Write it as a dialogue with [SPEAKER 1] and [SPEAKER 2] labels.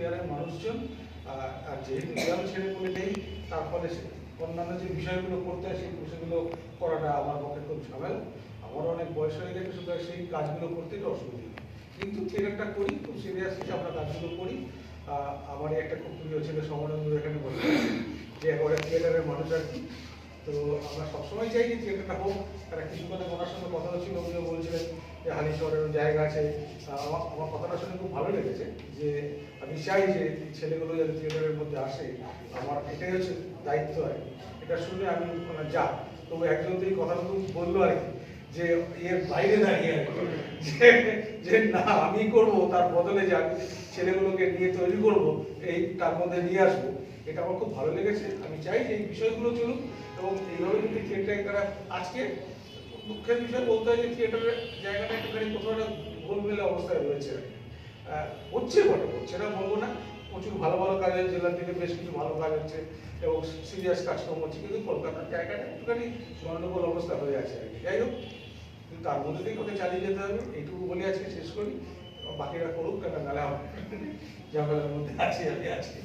[SPEAKER 1] থিয়েটারের মানুষজন। আর যেহেতু ইয়াং ছেলেগুলো নেই, তার ফলে অন্যান্য যে বিষয়গুলো করতে হয় সেই বিষয়গুলো করাটা আমার পক্ষে খুব ঝামেলা। আমার অনেক বয়স হয়ে গেছে, সুতরাং সেই কাজগুলো করতে একটু অসুবিধা, কিন্তু থিয়েটারটা করি খুব সিরিয়াসলি, আমরা কাজগুলো করি। আমার একটা খুব প্রিয় ছেলে সমরেন্দ্র এখানে বসে আছে, যে একবারে থিয়েটারের মানুষ আর কি। তো আমরা সবসময় চাই যে থিয়েটারটা হোক। তারা কিছুক্ষণে ওনার সঙ্গে কথা হচ্ছিল, উনিও বলছিলেন যে হালিশহরের জায়গা আছে। আমার কথাটা শুনে খুব ভালো লেগেছে, যে আমি চাই যে ছেলেগুলো যাতে থিয়েটারের মধ্যে আসে, আমার এটাই হচ্ছে দায়িত্ব আর কি। এটা শুনে আমি যা, তবু একজন তো এই কথাটা তো বললো আর কি, যে এর বাইরে দাঁড়িয়ে আর কি, যে না আমি করবো, তার বদলে যে আমি ছেলেগুলোকে নিয়ে তৈরি করবো, এই তার মধ্যে নিয়ে আসবো। এটা আমার খুব ভালো লেগেছে। আমি চাই যে এই বিষয়গুলো চলুক, এবং এইভাবে যদি থিয়েটারে তারা আজকে দুঃখের বিষয় বলতে হয় যে থিয়েটারের জায়গাটা একটুখানি কোথাও একটা গোলমেলে অবস্থায় রয়েছে আর কি। হচ্ছে বটে, হচ্ছে না বলবো না, প্রচুর ভালো ভালো কাজ হচ্ছে, জেলার থেকে বেশ কিছু ভালো কাজ হচ্ছে এবং সিরিয়াস কাজকর্ম হচ্ছে, কিন্তু কলকাতার জায়গাটা একটুখানি গন্ডগোল অবস্থা হয়ে আছে আর কি। যাই হোক, কিন্তু তার মধ্যে থেকে ওকে চালিয়ে যেতে হবে, এইটুকু বলে আজকে শেষ করি। বাকিরা করুক, কেন নাহলে আমার ঝামেলার মধ্যে আছি আমি আজকে।